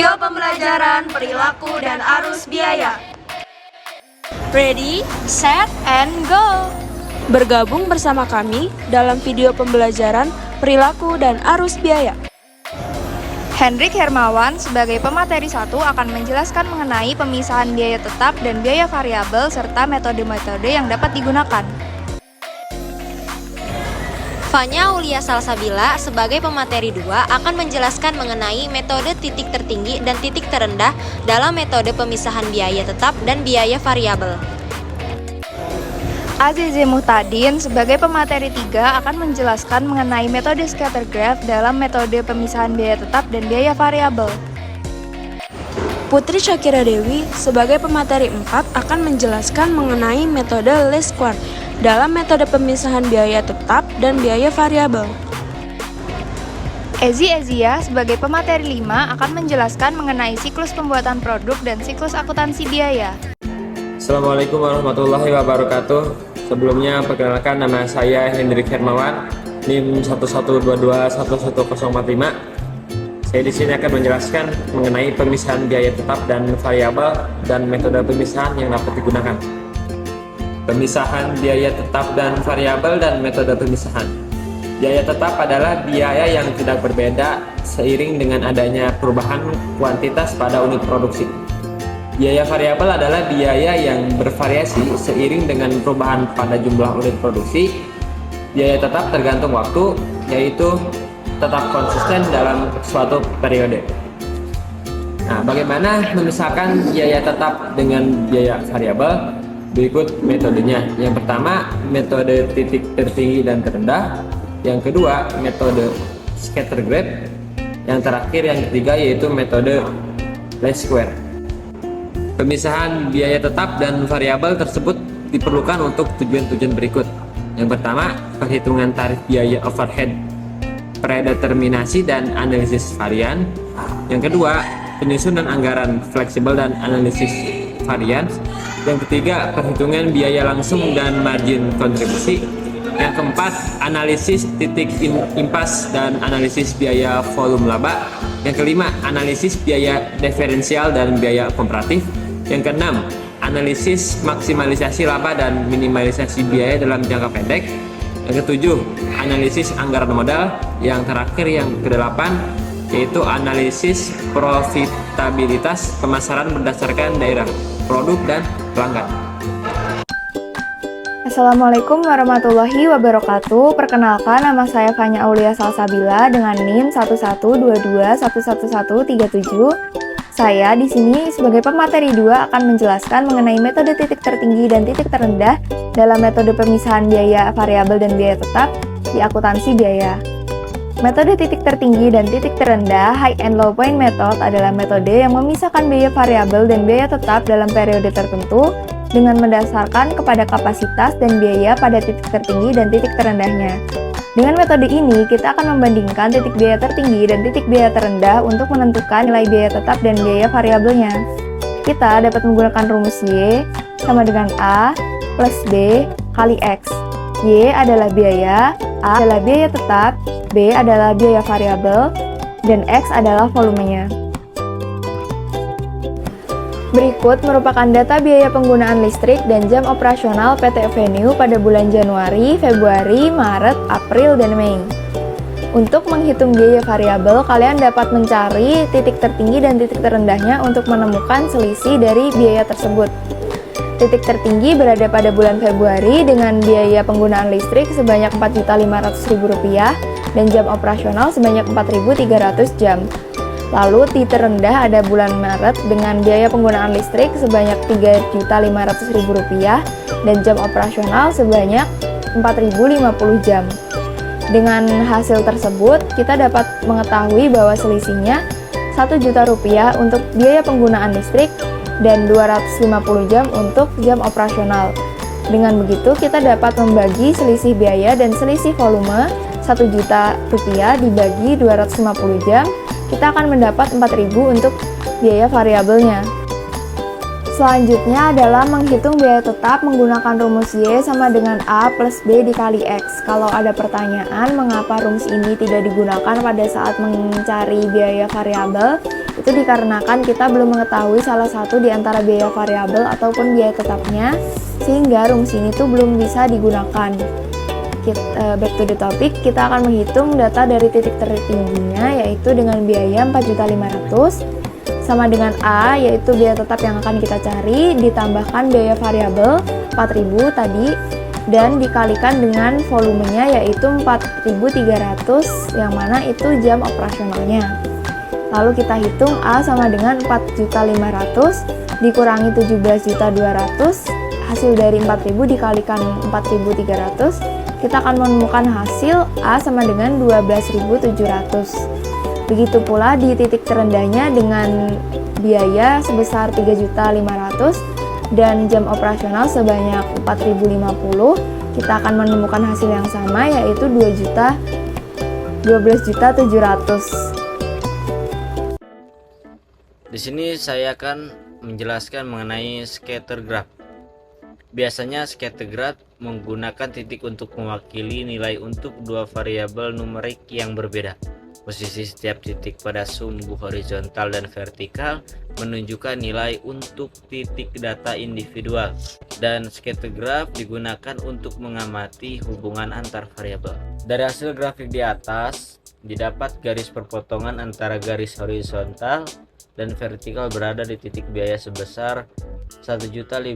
Video pembelajaran perilaku dan arus biaya. Ready, set, and go! Bergabung bersama kami dalam video pembelajaran perilaku dan arus biaya. Hendrik Hermawan sebagai pemateri 1 akan menjelaskan mengenai pemisahan biaya tetap dan biaya variabel serta metode-metode yang dapat digunakan. Fanya Aulia Salsabila sebagai pemateri 2 akan menjelaskan mengenai metode titik tertinggi dan titik terendah dalam metode pemisahan biaya tetap dan biaya variabel. Azizi Muhtadin sebagai pemateri 3 akan menjelaskan mengenai metode scatter graph dalam metode pemisahan biaya tetap dan biaya variabel. Putri Syakira Dewi sebagai pemateri 4 akan menjelaskan mengenai metode least square dalam metode pemisahan biaya tetap dan biaya variabel. Ezi Ezia sebagai pemateri 5 akan menjelaskan mengenai siklus pembuatan produk dan siklus akuntansi biaya. Assalamualaikum warahmatullahi wabarakatuh. Sebelumnya perkenalkan, nama saya Hendrik Hermawan, NIM 112211045. Saya di sini akan menjelaskan mengenai pemisahan biaya tetap dan variabel dan metode pemisahan yang dapat digunakan. Pemisahan biaya tetap dan variabel dan metode pemisahan. Biaya tetap adalah biaya yang tidak berbeda seiring dengan adanya perubahan kuantitas pada unit produksi. Biaya variabel adalah biaya yang bervariasi seiring dengan perubahan pada jumlah unit produksi. Biaya tetap tergantung waktu, yaitu tetap konsisten dalam suatu periode. Nah, bagaimana memisahkan biaya tetap dengan biaya variabel? Berikut metodenya. Yang pertama, metode titik tertinggi dan terendah. Yang kedua, metode scatter graph. Yang terakhir, yang ketiga, yaitu metode least square. Pemisahan biaya tetap dan variabel tersebut diperlukan untuk tujuan-tujuan berikut. Yang pertama, perhitungan tarif biaya overhead, predeterminasi dan analisis varian. Yang kedua, penyusunan anggaran fleksibel dan analisis varian. Yang ketiga, perhitungan biaya langsung dan margin kontribusi. Yang keempat, analisis titik impas dan analisis biaya volume laba. Yang kelima, analisis biaya diferensial dan biaya komparatif. Yang keenam, analisis maksimalisasi laba dan minimalisasi biaya dalam jangka pendek. Yang ketujuh, analisis anggaran modal. Yang terakhir, yang kedelapan, yaitu analisis profitabilitas pemasaran berdasarkan daerah, produk, dan pelanggan. Assalamualaikum warahmatullahi wabarakatuh. Perkenalkan, nama saya Fanya Aulia Salsabila dengan NIM 112211137. Saya di sini sebagai pemateri 2 akan menjelaskan mengenai metode titik tertinggi dan titik terendah dalam metode pemisahan biaya variabel dan biaya tetap di akuntansi biaya. Metode titik tertinggi dan titik terendah high and low point method adalah metode yang memisahkan biaya variabel dan biaya tetap dalam periode tertentu dengan mendasarkan kepada kapasitas dan biaya pada titik tertinggi dan titik terendahnya. Dengan metode ini, kita akan membandingkan titik biaya tertinggi dan titik biaya terendah untuk menentukan nilai biaya tetap dan biaya variabelnya. Kita dapat menggunakan rumus Y sama dengan A plus B kali X. Y adalah biaya, A adalah biaya tetap, B adalah biaya variabel, dan X adalah volumenya. Berikut merupakan data biaya penggunaan listrik dan jam operasional PT Avenue pada bulan Januari, Februari, Maret, April, dan Mei. Untuk menghitung biaya variabel, kalian dapat mencari titik tertinggi dan titik terendahnya untuk menemukan selisih dari biaya tersebut. Titik tertinggi berada pada bulan Februari dengan biaya penggunaan listrik sebanyak Rp4.500.000 dan jam operasional sebanyak 4.300 jam. Lalu titik terendah ada bulan Maret dengan biaya penggunaan listrik sebanyak Rp3.500.000 dan jam operasional sebanyak 4.050 jam. Dengan hasil tersebut, kita dapat mengetahui bahwa selisihnya Rp1 juta untuk biaya penggunaan listrik dan 250 jam untuk jam operasional. Dengan begitu, kita dapat membagi selisih biaya dan selisih volume Rp1 juta dibagi 250 jam, kita akan mendapat 4.000 untuk biaya variabelnya. Selanjutnya adalah menghitung biaya tetap menggunakan rumus Y sama dengan A plus B dikali X. Kalau ada pertanyaan mengapa rumus ini tidak digunakan pada saat mencari biaya variabel, itu itu dikarenakan kita belum mengetahui salah satu di antara biaya variabel ataupun biaya tetapnya, sehingga rumus ini tuh belum bisa digunakan. Back to the topic, kita akan menghitung data dari titik tertingginya, yaitu dengan biaya 4.500.000 sama dengan A, yaitu biaya tetap yang akan kita cari, ditambahkan biaya variabel 4.000 tadi, dan dikalikan dengan volumenya yaitu 4.300, yang mana itu jam operasionalnya. Lalu kita hitung A sama dengan 4.500.000 dikurangi 17.200, hasil dari 4.000 dikalikan 4.300, kita akan menemukan hasil A sama dengan 12.700. Begitu pula di titik terendahnya dengan biaya sebesar 3.500.000 dan jam operasional sebanyak 4.050, kita akan menemukan hasil yang sama yaitu 12.700.000. Di sini saya akan menjelaskan mengenai scatter graph. Biasanya scatter graph menggunakan titik untuk mewakili nilai untuk dua variabel numerik yang berbeda. Posisi setiap titik pada sumbu horizontal dan vertikal menunjukkan nilai untuk titik data individual, dan scatter graph digunakan untuk mengamati hubungan antar variabel. Dari hasil grafik di atas didapat garis perpotongan antara garis horizontal dan vertikal berada di titik biaya sebesar 1.500.000,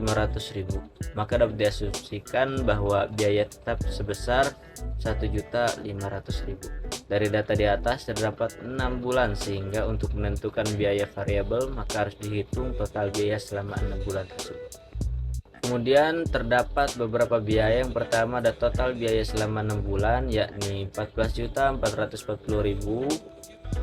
maka dapat diasumsikan bahwa biaya tetap sebesar 1.500.000. Dari data di atas terdapat 6 bulan, sehingga untuk menentukan biaya variabel maka harus dihitung total biaya selama 6 bulan tersebut. Kemudian terdapat beberapa biaya. Yang pertama ada total biaya selama 6 bulan, yakni 14.440.000.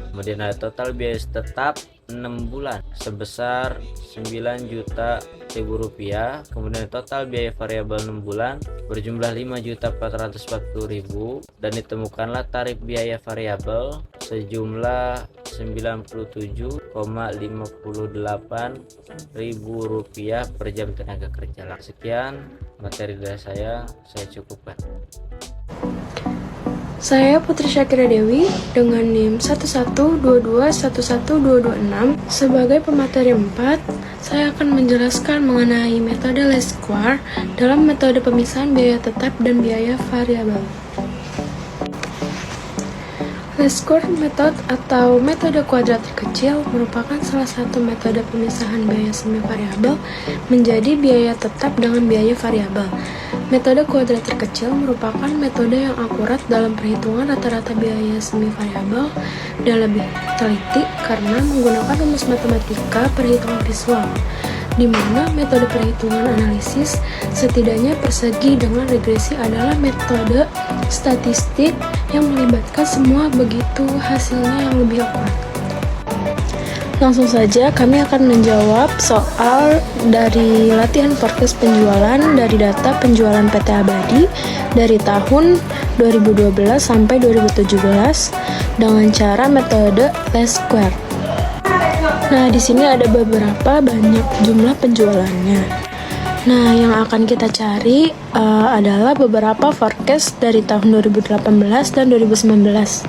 Kemudian ada total biaya tetap 6 bulan sebesar 9 juta rupiah. Kemudian total biaya variabel 6 bulan berjumlah 5.440.000, dan ditemukanlah tarif biaya variabel sejumlah 97,58 ribu rupiah per jam tenaga kerja. Sekian materi dari saya cukupkan. Saya Putri Syakira Dewi dengan NIM 112211226. Sebagai pemateri 4, saya akan menjelaskan mengenai metode least square dalam metode pemisahan biaya tetap dan biaya variabel. Least square method atau metode kuadrat terkecil merupakan salah satu metode pemisahan biaya semi variabel menjadi biaya tetap dengan biaya variabel. Metode kuadrat terkecil merupakan metode yang akurat dalam perhitungan rata-rata biaya semi variabel dan lebih teliti karena menggunakan rumus matematika perhitungan visual, di mana metode perhitungan analisis setidaknya persegi dengan regresi adalah metode statistik yang melibatkan semua, begitu hasilnya yang lebih akurat. Langsung saja kami akan menjawab soal dari latihan forecast penjualan dari data penjualan PT Abadi dari tahun 2012 sampai 2017 dengan cara metode least square. Nah, di sini ada beberapa banyak jumlah penjualannya. Nah, yang akan kita cari adalah beberapa forecast dari tahun 2018 dan 2019.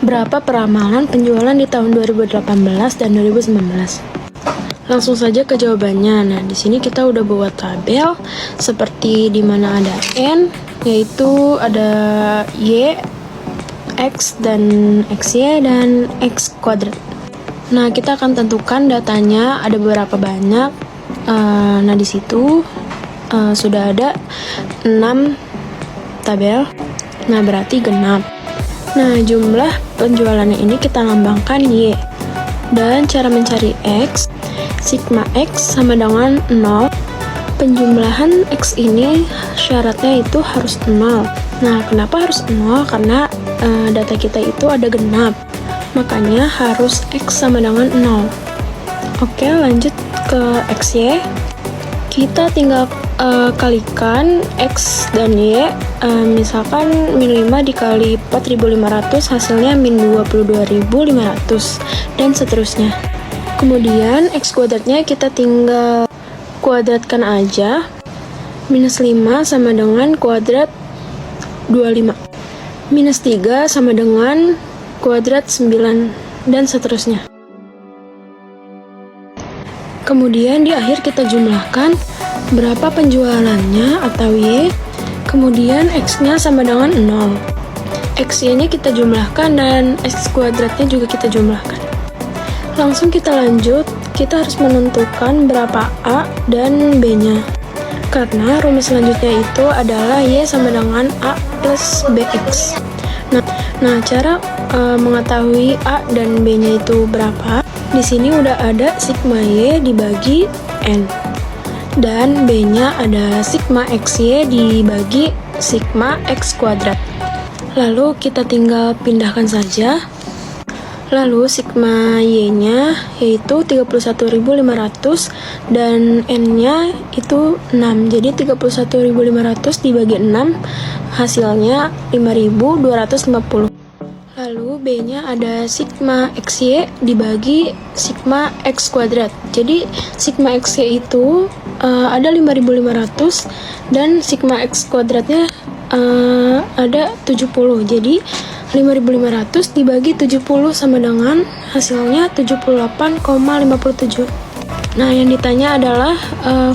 Berapa peramalan penjualan di tahun 2018 dan 2019? Langsung saja ke jawabannya. Nah, di sini kita udah buat tabel seperti di mana ada N, yaitu ada Y, X dan XY dan X kuadrat. Nah, kita akan tentukan datanya ada berapa banyak. Nah, di situ sudah ada 6 tabel. Nah, berarti genap. Nah, jumlah penjualannya ini kita lambangkan Y. Dan cara mencari X, sigma X sama dengan 0. Penjumlahan X ini syaratnya itu harus 0. Nah, kenapa harus 0? Karena data kita itu ada genap. Makanya harus X sama dengan 0. Oke, lanjut ke XY. Kita tinggal kalikan X dan Y, misalkan min 5 dikali 4.500 hasilnya min 22.500 dan seterusnya. Kemudian X kuadratnya kita tinggal kuadratkan aja, minus 5 sama dengan kuadrat 25, minus 3 sama dengan kuadrat 9 dan seterusnya. Kemudian di akhir kita jumlahkan berapa penjualannya atau Y. Kemudian X-nya sama dengan 0. X-Y-nya kita jumlahkan dan X kuadratnya juga kita jumlahkan. Langsung kita lanjut, kita harus menentukan berapa A dan B-nya. Karena rumus selanjutnya itu adalah Y sama dengan A plus BX. Nah, cara mengetahui A dan B-nya itu berapa? Di sini udah ada sigma Y dibagi N. Dan B-nya ada sigma XY dibagi sigma X kuadrat. Lalu kita tinggal pindahkan saja. Lalu sigma Y-nya yaitu 31.500 dan N-nya itu 6. Jadi 31.500 dibagi 6 hasilnya 5.250. Lalu B-nya ada sigma XY dibagi sigma X kuadrat. Jadi sigma XY itu ada 5.500 dan sigma X kuadratnya ada 70. Jadi 5.500 dibagi 70 sama dengan hasilnya 78,57. Nah, yang ditanya adalah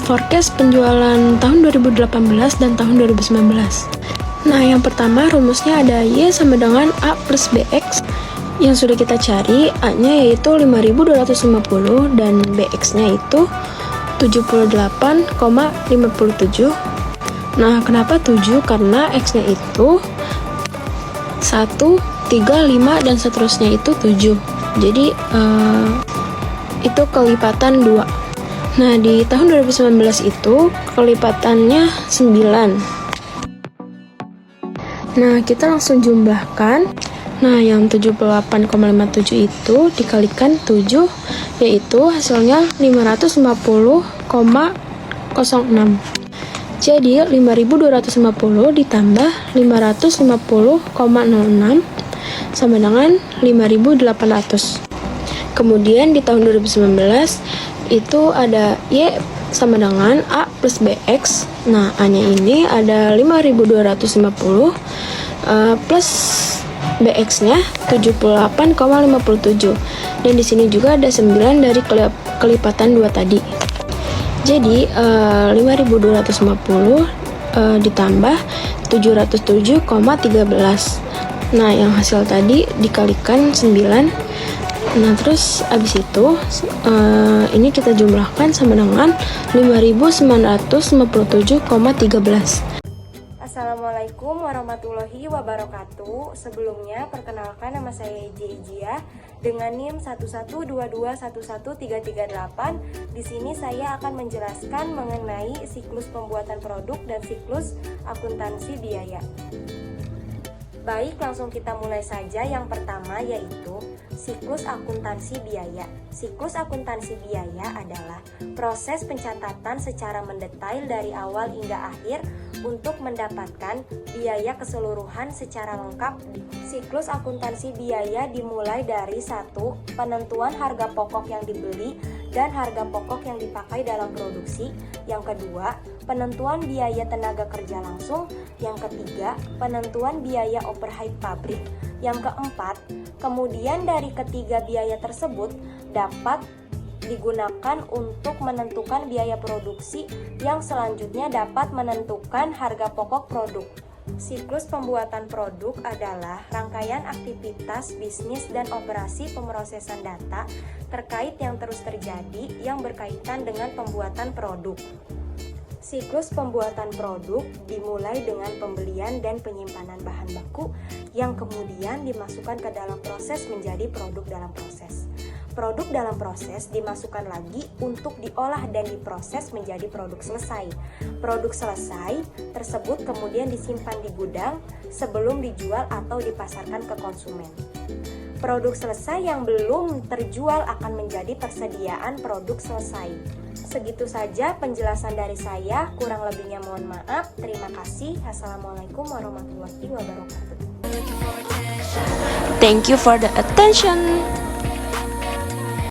forecast penjualan tahun 2018 dan tahun 2019. Nah, yang pertama rumusnya ada Y sama dengan A plus BX. Yang sudah kita cari, A-nya yaitu 5.250 dan BX-nya itu 78,57. Nah, kenapa 7? Karena X-nya itu 1, 3, 5, dan seterusnya itu 7. Jadi, itu kelipatan 2. Nah, di tahun 2019 itu kelipatannya 9. Nah, kita langsung jumlahkan. Nah, yang 78,57 itu dikalikan 7, yaitu hasilnya 550,06. Jadi 5.250 ditambah 550,06 sama dengan 5.800. Kemudian di tahun 2019 itu ada Y sama dengan A plus BX. Nah, A-nya ini ada 5.250 plus BX-nya 78,57. Dan di sini juga ada 9 dari kelipatan 2 tadi. Jadi 5.250 ditambah 707,13. Nah, yang hasil tadi dikalikan 9. Nah, terus abis itu ini kita jumlahkan sama dengan 5.957,13. Assalamualaikum warahmatullahi wabarakatuh. Sebelumnya, perkenalkan nama saya Ijia dengan NIM 112211338. Di sini saya akan menjelaskan mengenai siklus pembuatan produk dan siklus akuntansi biaya. Baik, langsung kita mulai saja. Yang pertama yaitu siklus akuntansi biaya. Siklus akuntansi biaya adalah proses pencatatan secara mendetail dari awal hingga akhir untuk mendapatkan biaya keseluruhan secara lengkap. Siklus akuntansi biaya dimulai dari 1. Penentuan harga pokok yang dibeli dan harga pokok yang dipakai dalam produksi. Yang kedua, penentuan biaya tenaga kerja langsung. Yang ketiga, penentuan biaya overhead pabrik. Yang keempat, kemudian dari ketiga biaya tersebut dapat digunakan untuk menentukan biaya produksi yang selanjutnya dapat menentukan harga pokok produk. Siklus pembuatan produk adalah rangkaian aktivitas bisnis dan operasi pemrosesan data terkait yang terus terjadi yang berkaitan dengan pembuatan produk. Siklus pembuatan produk dimulai dengan pembelian dan penyimpanan bahan baku yang kemudian dimasukkan ke dalam proses menjadi produk dalam proses. Produk dalam proses dimasukkan lagi untuk diolah dan diproses menjadi produk selesai. Produk selesai tersebut kemudian disimpan di gudang sebelum dijual atau dipasarkan ke konsumen. Produk selesai yang belum terjual akan menjadi persediaan produk selesai. Segitu saja penjelasan dari saya, kurang lebihnya mohon maaf. Terima kasih. Assalamualaikum warahmatullahi wabarakatuh. Thank you for the attention.